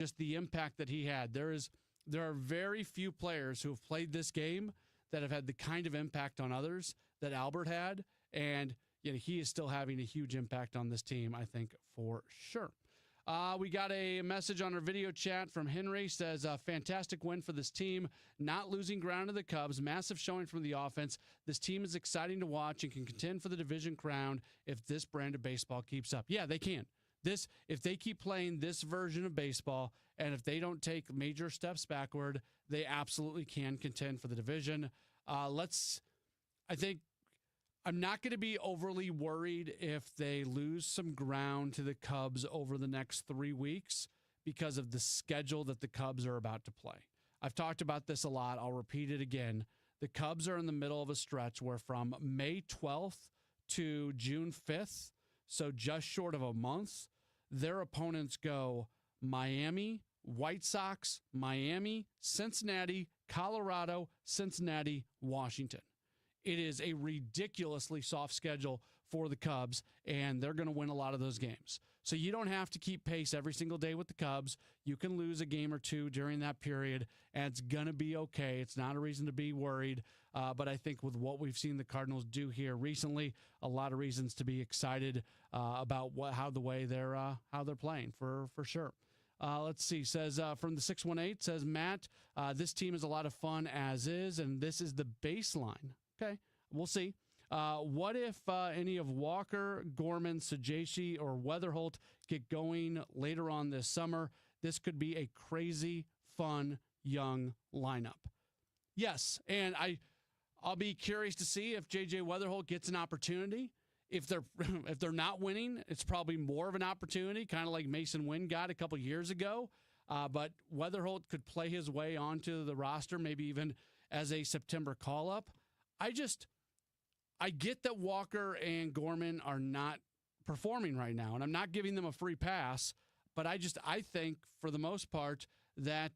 just the impact that he had. There are very few players who have played this game that have had the kind of impact on others that Albert had, and he is still having a huge impact on this team, I think, for sure. We got a message on our video chat from Henry. Says, fantastic win for this team. Not losing ground to the Cubs. Massive showing from the offense. This team is exciting to watch and can contend for the division crown if this brand of baseball keeps up. Yeah, they can. If they keep playing this version of baseball and if they don't take major steps backward, they absolutely can contend for the division. I'm not going to be overly worried if they lose some ground to the Cubs over the next 3 weeks because of the schedule that the Cubs are about to play. I've talked about this a lot. I'll repeat it again. The Cubs are in the middle of a stretch where from May 12th to June 5th, so just short of a month, their opponents go Miami, White Sox, Miami, Cincinnati, Colorado, Cincinnati, Washington. It is a ridiculously soft schedule for the Cubs, and they're going to win a lot of those games. So you don't have to keep pace every single day with the Cubs. You can lose a game or two during that period, and it's going to be okay. It's not a reason to be worried. But I think with what we've seen the Cardinals do here recently, a lot of reasons to be excited about how they're playing for sure. Let's see. Says from the 618, says, Matt, this team is a lot of fun as is, and this is the baseline. Okay, we'll see. What if any of Walker, Gorman, Sajashi, or Weatherholt get going later on this summer? This could be a crazy, fun, young lineup. Yes, and I'll be curious to see if J.J. Weatherholt gets an opportunity. If they're not winning, it's probably more of an opportunity, kind of like Mason Wynn got a couple years ago. But Weatherholt could play his way onto the roster, maybe even as a September call-up. I get that Walker and Gorman are not performing right now, and I'm not giving them a free pass, but I think for the most part that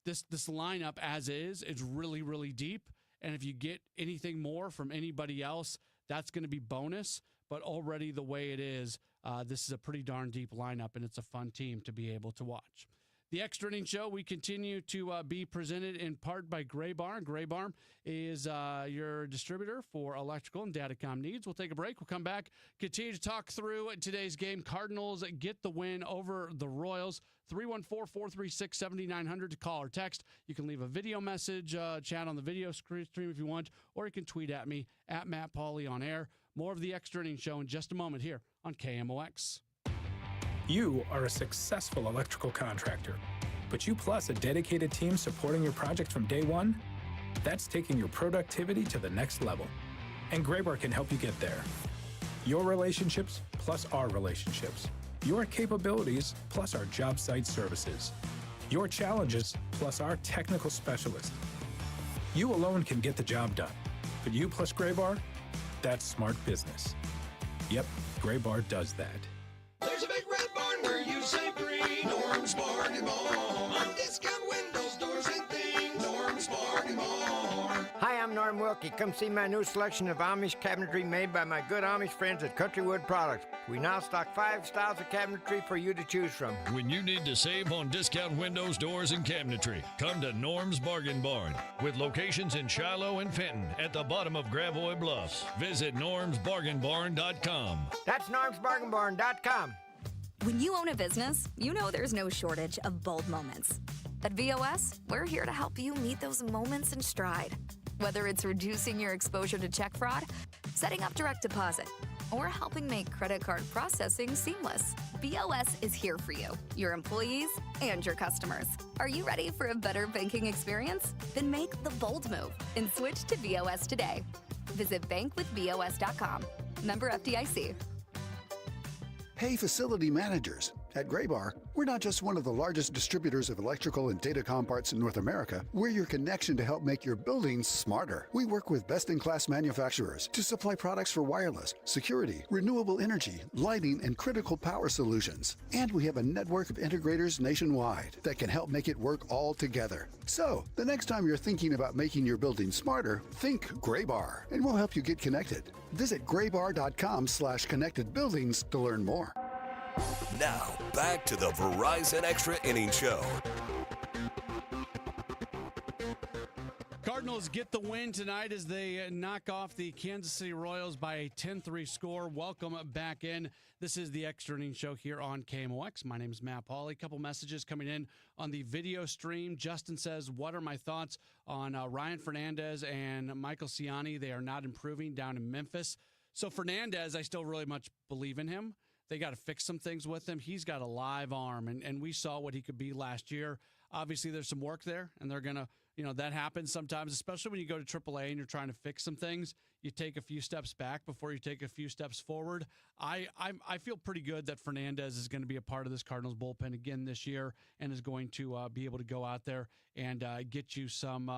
this lineup as is really, really deep, and if you get anything more from anybody else, that's going to be bonus, but already the way it is, this is a pretty darn deep lineup, and it's a fun team to be able to watch. The Extra Innings Show, we continue to be presented in part by Gray Barn. Gray Barn is your distributor for electrical and datacom needs. We'll take a break. We'll come back, continue to talk through today's game. Cardinals get the win over the Royals. 314-436-7900 to call or text. You can leave a video message, chat on the video stream if you want, or you can tweet at me, at Matt Pauley on air. More of the Extra Innings Show in just a moment here on KMOX. You are a successful electrical contractor, but you plus a dedicated team supporting your project from day one? That's taking your productivity to the next level. And Graybar can help you get there. Your relationships plus our relationships. Your capabilities plus our job site services. Your challenges plus our technical specialists. You alone can get the job done, but you plus Graybar, that's smart business. Yep, Graybar does that. There's a big red barn where you say green. Norm's Bargain Barn. On discount windows, doors, and things. Norm's Bargain Barn. Hi, I'm Norm Wilkie. Come see my new selection of Amish cabinetry made by my good Amish friends at Countrywood Products. We now stock 5 styles of cabinetry for you to choose from. When you need to save on discount windows, doors, and cabinetry, come to Norm's Bargain Barn. With locations in Shiloh and Fenton at the bottom of Gravois Bluffs. Visit normsbargainbarn.com. That's normsbargainbarn.com. When you own a business, you know there's no shortage of bold moments. At VOS, we're here to help you meet those moments in stride. Whether it's reducing your exposure to check fraud, setting up direct deposit, or helping make credit card processing seamless, VOS is here for you, your employees, and your customers. Are you ready for a better banking experience? Then make the bold move and switch to VOS today. Visit bankwithvos.com. Member FDIC. Hey, facility managers. At Graybar, we're not just one of the largest distributors of electrical and datacom parts in North America. We're your connection to help make your buildings smarter. We work with best-in-class manufacturers to supply products for wireless, security, renewable energy, lighting, and critical power solutions. And we have a network of integrators nationwide that can help make it work all together. So, the next time you're thinking about making your building smarter, think Graybar, and we'll help you get connected. Visit graybar.com/connectedbuildings to learn more. Now, back to the Verizon Extra Innings Show. Cardinals get the win tonight as they knock off the Kansas City Royals by a 10-3 score. Welcome back in. This is the Extra Innings Show here on KMOX. My name is Matt Pauley. A couple messages coming in on the video stream. Justin says, what are my thoughts on Ryan Fernandez and Michael Ciani? They are not improving down in Memphis. So Fernandez, I still really much believe in him. They got to fix some things with him. He's got a live arm, and we saw what he could be last year. Obviously, there's some work there, and they're going to, that happens sometimes, especially when you go to AAA and you're trying to fix some things. You take a few steps back before you take a few steps forward. I feel pretty good that Fernandez is going to be a part of this Cardinals bullpen again this year and is going to be able to go out there and get some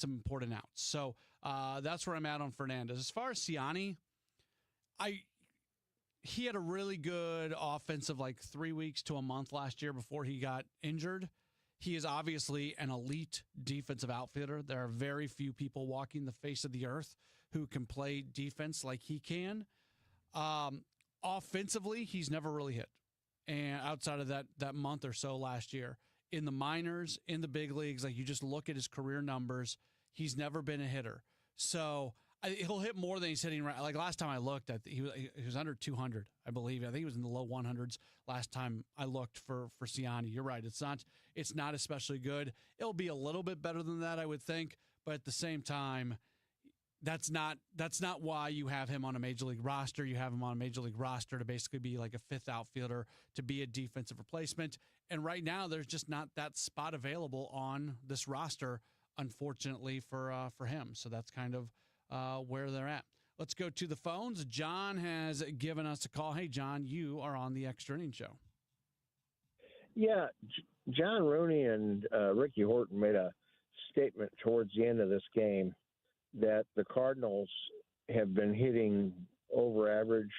important outs. So that's where I'm at on Fernandez. As far as Ciani, he had a really good offensive 3 weeks to a month last year before he got injured. He is obviously an elite defensive outfielder. There are very few people walking the face of the earth who can play defense like he can. Offensively, he's never really hit. And outside of that month or so last year, in the minors, in the big leagues, you just look at his career numbers, he's never been a hitter. So he'll hit more than he's hitting right. Last time I looked, he was under 200, I believe. I think he was in the low 100s last time I looked for Ciani. You're right. It's not especially good. It'll be a little bit better than that, I would think. But at the same time, that's not why you have him on a major league roster. You have him on a major league roster to basically be like a fifth outfielder, to be a defensive replacement. And right now, there's just not that spot available on this roster, unfortunately, for him. So that's kind of where they're at. Let's go to the phones. John has given us a call. Hey, John, you are on the Extra Innings Show. Yeah, John Rooney and Ricky Horton made a statement towards the end of this game that the Cardinals have been hitting over average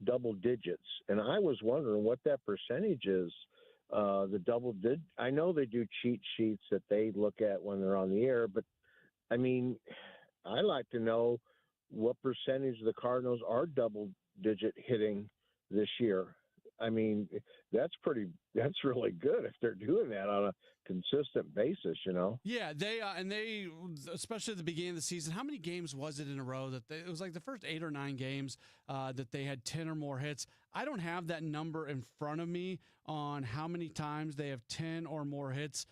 double digits. And I was wondering what that percentage is. I know they do cheat sheets that they look at when they're on the air, but I mean, I'd like to know what percentage of the Cardinals are double-digit hitting this year. I mean, that's really good if they're doing that on a consistent basis, Yeah, they especially at the beginning of the season. How many games was it in a row it was like the first 8 or 9 games that they had 10 or more hits? I don't have that number in front of me on how many times they have 10 or more hits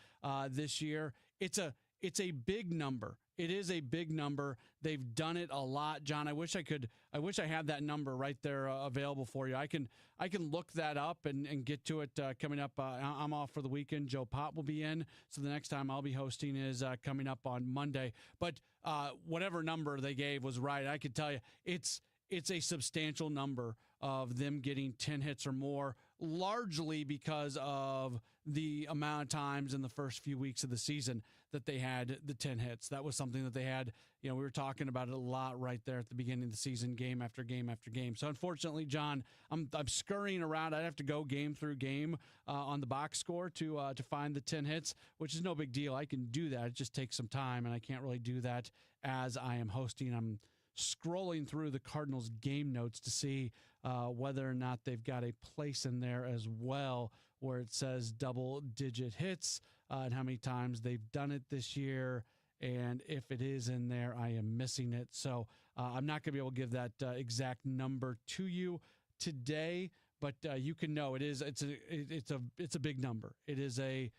this year. It's a big number. It is a big number. They've done it a lot, John. I wish I had that number right there available for you. I can look that up and get to it coming up. I'm off for the weekend. Joe Pott will be in, so the next time I'll be hosting is coming up on Monday. But whatever number they gave was right. I could tell you it's a substantial number of them getting 10 hits or more, largely because of the amount of times in the first few weeks of the season that they had the 10 hits. That was something that they had, we were talking about it a lot right there at the beginning of the season, game after game after game. So unfortunately, John, I'm scurrying around. I'd have to go game through game on the box score to find the 10 hits, which is no big deal. I can do that. It just takes some time, and I can't really do that as I am hosting. I'm scrolling through the Cardinals game notes to see whether or not they've got a place in there as well where it says double-digit hits and how many times they've done it this year. And if it is in there, I am missing it. So I'm not going to be able to give that exact number to you today, but you can know it's a big number. It is a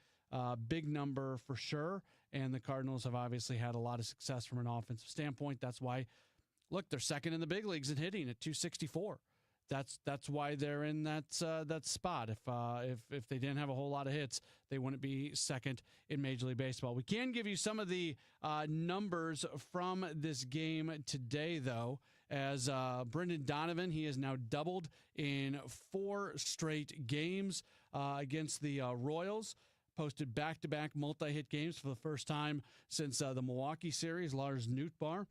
big number for sure. And the Cardinals have obviously had a lot of success from an offensive standpoint. That's why, look, they're second in the big leagues in hitting at 264. That's why they're in that spot. If they didn't have a whole lot of hits, they wouldn't be second in Major League Baseball. We can give you some of the numbers from this game today, though, as Brendan Donovan, he has now doubled in 4 straight games against the Royals. Posted back-to-back multi-hit games for the first time since the Milwaukee series. Lars Nootbaar.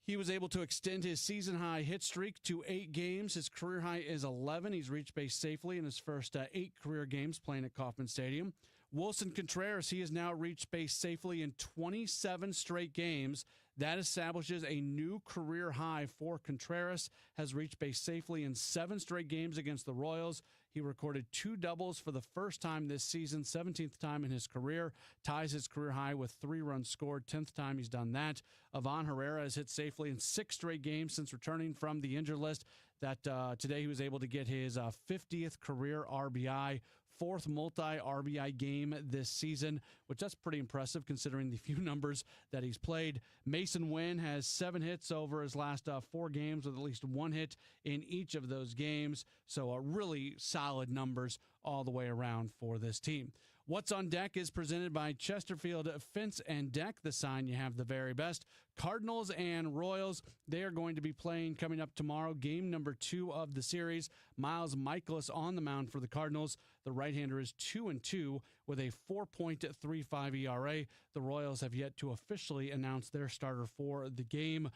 He was able to extend his season-high hit streak to 8 games. His career high is 11. He's reached base safely in his first 8 career games playing at Kauffman Stadium. Wilson Contreras, he has now reached base safely in 27 straight games. That establishes a new career high for Contreras, has reached base safely in 7 straight games against the Royals. He recorded 2 doubles for the first time this season, 17th time in his career, ties his career high with 3 runs scored, 10th time he's done that. Ivan Herrera has hit safely in 6 straight games since returning from the injured list. That today he was able to get his 50th career RBI, 4th multi-RBI game this season, which that's pretty impressive considering the few numbers that he's played. Mason Wynn has 7 hits over his last 4 games with at least 1 hit in each of those games. So really solid numbers all the way around for this team. What's on Deck is presented by Chesterfield Fence and Deck, the sign you have the very best. Cardinals and Royals, they are going to be playing coming up tomorrow, game number 2 of the series. Miles Michaelis on the mound for the Cardinals. The right-hander is 2-2 with a 4.35 ERA. The Royals have yet to officially announce their starter for the game,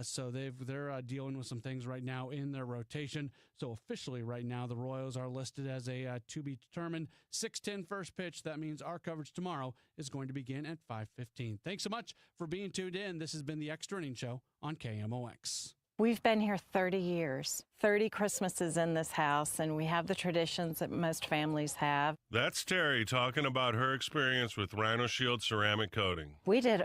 so they're dealing with some things right now in their rotation. So officially right now, the Royals are listed as a to-be-determined 6:10 first pitch. That means our coverage tomorrow is going to begin at 5:15. Thanks so much for being tuned in. This has been the Extra Innings Show on KMOX. We've been here 30 years, 30 Christmases in this house, and we have the traditions that most families have. That's Terry talking about her experience with Rhino Shield ceramic coating. We did